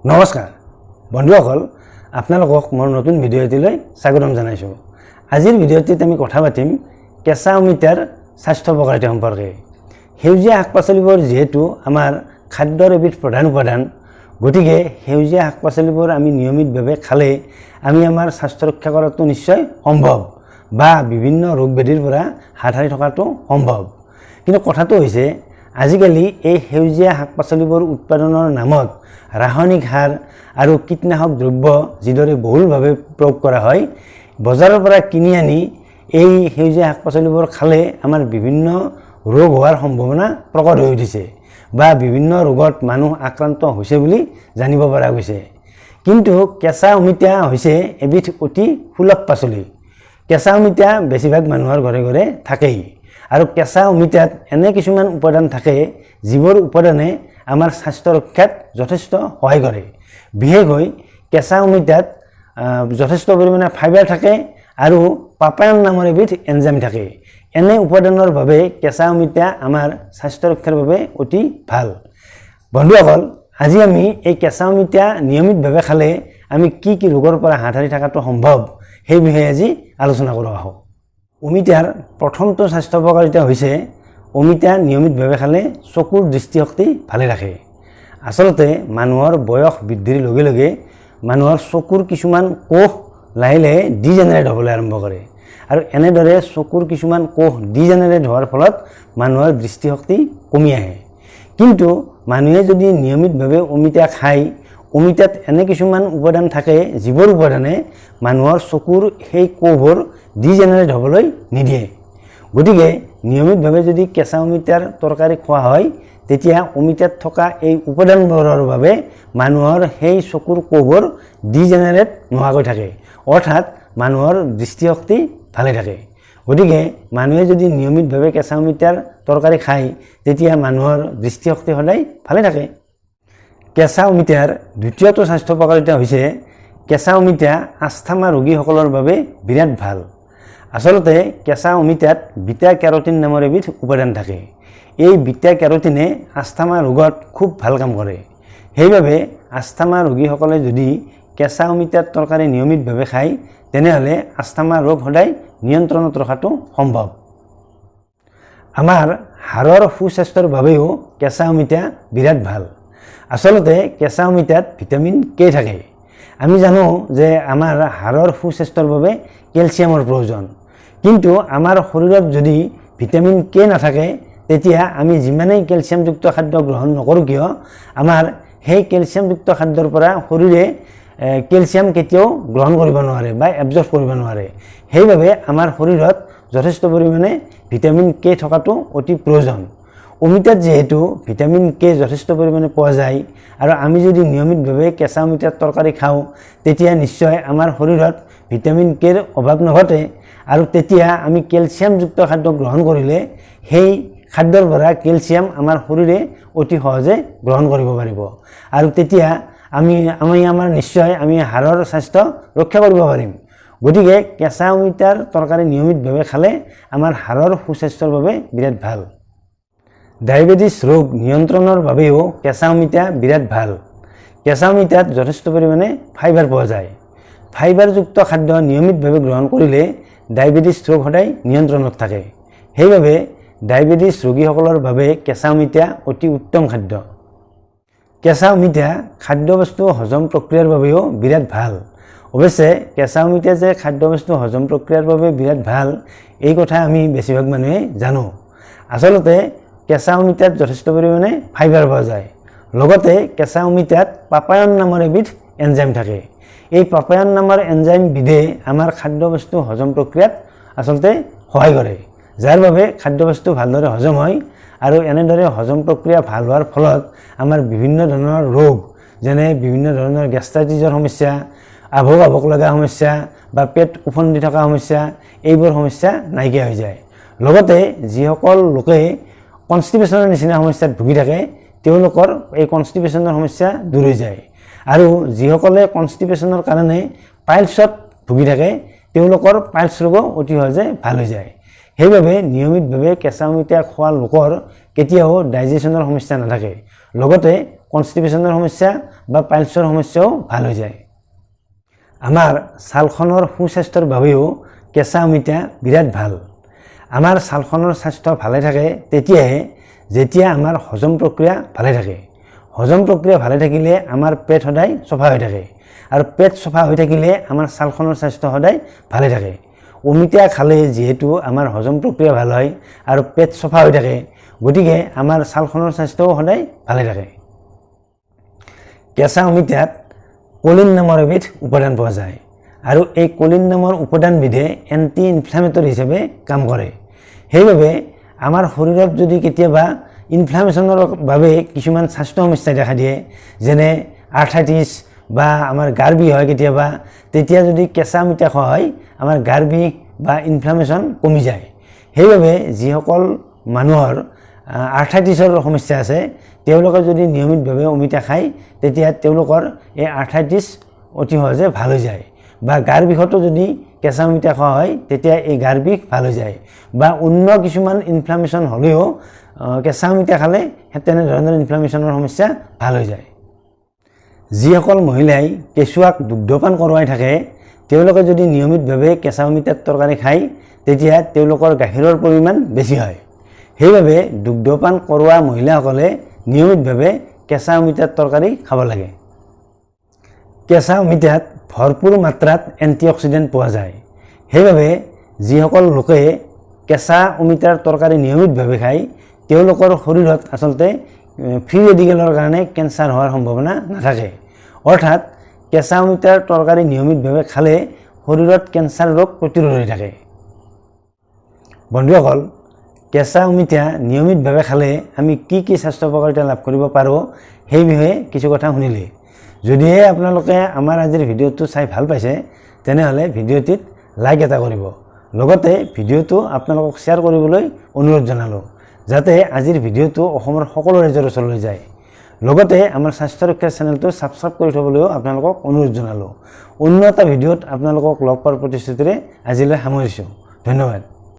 নমস্কাৰ বন্ধুসকল, আপোনালোকক মোৰ নতুন ভিডিঅ' এটিলৈ স্বাগতম জনাইছোঁ। আজিৰ ভিডিঅ'টিত আমি কথা পাতিম কেঁচা অমিতাৰ স্বাস্থ্য উপকাৰিতা সম্পৰ্কে। সেউজীয়া শাক-পাচলিবোৰ যিহেতু আমাৰ খাদ্যৰ এবিধ প্ৰধান উপাদান, গতিকে সেউজীয়া শাক-পাচলিবোৰ আমি নিয়মিতভাৱে খালে আমি আমাৰ স্বাস্থ্য ৰক্ষা কৰাটো নিশ্চয় সম্ভৱ বা বিভিন্ন ৰোগ ব্যাধিৰ পৰা হাত সাৰি থকাটো সম্ভৱ। কিন্তু কথাটো হৈছে আজিকালি এই সেউজীয়া শাক-পাচলিবোৰ উৎপাদনৰ নামত ৰাসায়নিক সাৰ আৰু কীটনাশক দ্ৰব্য যিদৰে বহুলভাৱে প্ৰয়োগ কৰা হয়, বজাৰৰ পৰা কিনি আনি এই সেউজীয়া শাক-পাচলিবোৰ খালে আমাৰ বিভিন্ন ৰোগ হোৱাৰ সম্ভাৱনা প্ৰকট হৈ উঠিছে বা বিভিন্ন ৰোগত মানুহ আক্ৰান্ত হৈছে বুলি জানিব পৰা গৈছে। কিন্তু কেঁচা অমিতা হৈছে এবিধ অতি সুলভ পাচলি। কেঁচা অমিতা বেছিভাগ মানুহৰ ঘৰে ঘৰে থাকেই আৰু কেঁচা অমিতাত এনে কিছুমান উপাদান থাকে যিবোৰ উপাদানে আমাৰ স্বাস্থ্য ৰক্ষাত যথেষ্ট সহায় কৰে। বিশেষকৈ কেঁচা অমিতাত যথেষ্ট পৰিমাণে ফাইবাৰ থাকে আৰু পাপায়ন নামৰ এবিধ এনজাইম থাকে। এনে উপাদানৰ বাবে কেঁচা অমিতা আমাৰ স্বাস্থ্য ৰক্ষাৰ বাবে অতি ভাল। বন্ধুসকল, আজি আমি এই কেঁচা অমিতা নিয়মিতভাৱে খালে আমি কি কি ৰোগৰ পৰা হাত সাৰি থকাটো সম্ভৱ সেই বিষয়ে আজি আলোচনা কৰোঁ আহক। অমিতাৰ প্ৰথমটো স্বাস্থ্য উপকাৰিতা হৈছে অমিতা নিয়মিতভাৱে খালে চকুৰ দৃষ্টিশক্তি ভালে ৰাখে। আচলতে মানুহৰ বয়স বৃদ্ধিৰ লগে লগে মানুহৰ চকুৰ কিছুমান কোষ লাহে লাহে ডিজেনেৰেট হ'বলৈ আৰম্ভ কৰে আৰু এনেদৰে চকুৰ কিছুমান কোষ ডিজেনেৰেট হোৱাৰ ফলত মানুহৰ দৃষ্টিশক্তি কমি আহে। কিন্তু মানুহে যদি নিয়মিতভাৱে অমিতা খায়, অমিতাত এনে কিছুমান উপাদান থাকে যিবোৰ উপাদানে মানুহৰ চকুৰ সেই কোষবোৰ ডিজেনেৰেট হ'বলৈ নিদিয়ে। গতিকে নিয়মিতভাৱে যদি কেঁচা অমিতাৰ তৰকাৰী খোৱা হয়, তেতিয়া অমিতাত থকা এই উপাদানবোৰৰ বাবে মানুহৰ সেই চকুৰ কোষবোৰ ডিজেনেৰেট নোহোৱাকৈ থাকে, অৰ্থাৎ মানুহৰ দৃষ্টিশক্তি ভালে থাকে। গতিকে মানুহে যদি নিয়মিতভাৱে কেঁচা অমিতাৰ তৰকাৰী খায়, তেতিয়া মানুহৰ দৃষ্টিশক্তি সদায় ভালে থাকে। কেঁচা অমিতাৰ দ্বিতীয়টো স্বাস্থ্য উপকাৰিতা হৈছে কেঁচা অমিতা আস্থামা ৰোগীসকলৰ বাবে বিৰাট ভাল। আচলতে কেঁচা অমিতাত বিটা কেৰটিন নামৰ এবিধ উপাদান থাকে। এই বিটা কেৰটিনে আস্থামা ৰোগত খুব ভাল কাম কৰে। সেইবাবে আস্থামা ৰোগীসকলে যদি কেঁচা অমিতাৰ তৰকাৰী নিয়মিতভাৱে খায়, তেনেহ'লে আস্থামা ৰোগ সদায় নিয়ন্ত্ৰণত ৰখাটো সম্ভৱ। আমাৰ হাড়ৰ সুস্বাস্থ্যৰ বাবেও কেঁচা অমিতা বিৰাট ভাল। আচলতে কেঁচা অমিতাত ভিটামিন কে থাকে। আমি জানো যে আমাৰ হাড়ৰ সুস্বাস্থ্যৰ বাবে কেলছিয়ামৰ প্ৰয়োজন, কিন্তু আমাৰ শৰীৰত যদি ভিটামিন কে নাথাকে, তেতিয়া আমি যিমানেই কেলছিয়ামযুক্ত খাদ্য গ্ৰহণ নকৰোঁ কিয়, আমাৰ সেই কেলছিয়ামযুক্ত খাদ্যৰ পৰা শৰীৰে কেলছিয়াম কেতিয়াও গ্ৰহণ কৰিব নোৱাৰে বা এবজৰ্ব কৰিব নোৱাৰে। সেইবাবে আমাৰ শৰীৰত যথেষ্ট পৰিমাণে ভিটামিন কে থকাটো অতি প্ৰয়োজন। অমিতাত যিহেতু ভিটামিন কে যথেষ্ট পৰিমাণে পোৱা যায় আৰু আমি যদি নিয়মিতভাৱে কেঁচা অমিতাৰ তৰকাৰী খাওঁ, তেতিয়া নিশ্চয় আমাৰ শৰীৰত ভিটামিন কেৰ অভাৱ নঘটে আৰু তেতিয়া আমি কেলছিয়ামযুক্ত খাদ্য গ্ৰহণ কৰিলে সেই খাদ্যৰ পৰা কেলছিয়াম আমাৰ শৰীৰে অতি সহজে গ্ৰহণ কৰিব পাৰিব আৰু তেতিয়া আমি নিশ্চয় হাড়ৰ স্বাস্থ্য ৰক্ষা কৰিব পাৰিম। গতিকে কেঁচা অমিতাৰ তৰকাৰী নিয়মিতভাৱে খালে আমাৰ হাড়ৰ সুস্বাস্থ্যৰ বাবে বিৰাট ভাল। ডায়েবেটিছ ৰোগ নিয়ন্ত্ৰণৰ বাবেও কেঁচা অমিতা বিৰাট ভাল। কেঁচা অমিতাত যথেষ্ট পৰিমাণে ফাইবাৰ পোৱা যায়। ফাইবাৰযুক্ত খাদ্য নিয়মিতভাৱে গ্ৰহণ কৰিলে ডায়েবেটিছ ৰোগ সদায় নিয়ন্ত্ৰণত থাকে। সেইবাবে ডায়েবেটিছ ৰোগীসকলৰ বাবে কেঁচা অমিতা অতি উত্তম খাদ্য। কেঁচা অমিতা খাদ্যবস্তু হজম প্ৰক্ৰিয়াৰ বাবেও বিৰাট ভাল। অৱশ্যে কেঁচা অমিতা যে খাদ্যবস্তু হজম প্ৰক্ৰিয়াৰ বাবে বিৰাট ভাল, এই কথা আমি বেছিভাগ মানুহে জানো। আচলতে কেঁচা অমিতাত যথেষ্ট পৰিমাণে ফাইবাৰ পোৱা যায়। লগতে কেঁচা অমিতাত পাপায়ন নামৰ এবিধ এনজাইম থাকে। এই পাপায়ন নামৰ এনজাইমবিধে আমাৰ খাদ্যবস্তু হজম প্ৰক্ৰিয়াত আচলতে সহায় কৰে, যাৰ বাবে খাদ্যবস্তু ভালদৰে হজম হয় আৰু এনেদৰে হজম প্ৰক্ৰিয়া ভাল হোৱাৰ ফলত আমাৰ বিভিন্ন ধৰণৰ ৰোগ, যেনে বিভিন্ন ধৰণৰ গেষ্ট্ৰাইটিছৰ সমস্যা, আভোক লগা সমস্যা বা পেট উফন্দি থকা সমস্যা, এইবোৰ সমস্যা নাইকিয়া হৈ যায়। লগতে যিসকল লোকে কনষ্টিপেশ্যনৰ নিচিনা সমস্যাত ভুগি থাকে, তেওঁলোকৰ এই কনষ্টিপেশ্যনৰ সমস্যা দূৰ হৈ যায় আৰু যিসকলে কনষ্টিপেশ্যনৰ কাৰণে পাইলছত ভুগি থাকে, তেওঁলোকৰ পাইলছ ৰোগো অতি সহজে ভাল হৈ যায়। সেইবাবে নিয়মিতভাৱে কেঁচা অমিতা খোৱা লোকৰ কেতিয়াও ডাইজেশ্যনৰ সমস্যা নাথাকে, লগতে কনষ্টিপেশ্যনৰ সমস্যা বা পাইলছৰ সমস্যাও ভাল হৈ যায়। আমাৰ ছালখনৰ সুস্বাস্থ্যৰ বাবেও কেঁচা অমিতা বিৰাট ভাল। আমাৰ ছালখনৰ স্বাস্থ্য ভালে থাকে তেতিয়াহে যেতিয়া আমাৰ হজম প্ৰক্ৰিয়া ভালে থাকে। হজম প্ৰক্ৰিয়া ভালে থাকিলে আমাৰ পেট সদায় চফা হৈ থাকে আৰু পেট চফা হৈ থাকিলে আমাৰ ছালখনৰ স্বাস্থ্য সদায় ভালে থাকে। অমিতা খালে যিহেতু আমাৰ হজম প্ৰক্ৰিয়া ভাল হয় আৰু পেট চফা হৈ থাকে, গতিকে আমাৰ ছালখনৰ স্বাস্থ্যও সদায় ভালে থাকে। কেঁচা অমিতাত কলিন নামৰ এবিধ উপাদান পোৱা যায় আৰু এই কলিন নামৰ উপাদানবিধে এণ্টি ইনফ্লামেটৰী হিচাপে কাম কৰে। সেইবাবে আমাৰ শৰীৰত যদি কেতিয়াবা ইনফ্লামেশ্যনৰ বাবে কিছুমান স্বাস্থ্য সমস্যাই দেখা দিয়ে, যেনে আৰ্থ্ৰাইটিছ বা আমাৰ গাৰ বিষ হয় কেতিয়াবা, তেতিয়া যদি কেঁচা অমিতা খোৱা হয় আমাৰ গাৰ বিষ বা ইনফ্লামেশ্যন কমি যায়। সেইবাবে যিসকল মানুহৰ আৰ্থ্ৰাইটিছৰ সমস্যা আছে তেওঁলোকে যদি নিয়মিতভাৱে অমিতা খায় তেতিয়া তেওঁলোকৰ এই আৰ্থ্ৰাইটিছ অতি সহজে ভাল হৈ যায়। বা গাৰ বিষতো যদি কেঁচা অমিতা খোৱা হয় তেতিয়া এই গাৰ বিষ ভাল হৈ যায়। বা অন্য কিছুমান ইনফ্লামেশ্যন হ'লেও কেঁচা অমিতা খালে তেনেধৰণৰ ইনফ্লামেশ্যনৰ সমস্যা ভাল হৈ যায়। যিসকল মহিলাই কেঁচুৱাক দুগ্ধপান কৰোৱাই থাকে তেওঁলোকে যদি নিয়মিতভাৱে কেঁচা অমিতাৰ তৰকাৰী খায় তেতিয়া তেওঁলোকৰ গাখীৰৰ পৰিমাণ বেছি হয়। সেইবাবে দুগ্ধপান কৰোৱা মহিলাসকলে নিয়মিতভাৱে কেঁচা অমিতাৰ তৰকাৰী খাব লাগে। কেঁচা অমিতাত ভৰপূৰ মাত্ৰাত এণ্টিঅক্সিডেণ্ট পোৱা যায়। সেইবাবে যিসকল লোকে কেঁচা অমিতাৰ তৰকাৰী নিয়মিতভাৱে খায় তেওঁলোকৰ শৰীৰত আচলতে ফ্ৰী ৰেডিকেলৰ কাৰণে কেঞ্চাৰ হোৱাৰ সম্ভাৱনা নাথাকে। অৰ্থাৎ কেঁচা অমিতাৰ তৰকাৰী নিয়মিতভাৱে খালে শৰীৰত কেঞ্চাৰ ৰোগ প্ৰতিৰোধ হৈ থাকে। বন্ধুসকল, কেঁচা অমিতা নিয়মিতভাৱে খালে আমি কি কি স্বাস্থ্য উপকাৰিতা লাভ কৰিব পাৰোঁ সেই বিষয়ে কিছু কথা শুনিলে। যদিহে আপোনালোকে আমাৰ আজিৰ ভিডিঅ'টো চাই ভাল পাইছে তেনেহ'লে ভিডিঅ'টিত লাইক এটা কৰিব। লগতে ভিডিঅ'টো আপোনালোকক শ্বেয়াৰ কৰিবলৈ অনুৰোধ জনালোঁ যাতে আজিৰ ভিডিঅ'টো অসমৰ সকলো ৰাইজৰ ওচৰলৈ যায়। লগতে আমাৰ স্বাস্থ্য ৰক্ষা চেনেলটো ছাবস্ক্ৰাইব কৰি থ'বলৈও আপোনালোকক অনুৰোধ জনালোঁ। অন্য এটা ভিডিঅ'ত আপোনালোকক লগ পোৱাৰ প্ৰতিশ্ৰুতিৰে আজিলৈ সামৰিছোঁ। ধন্যবাদ।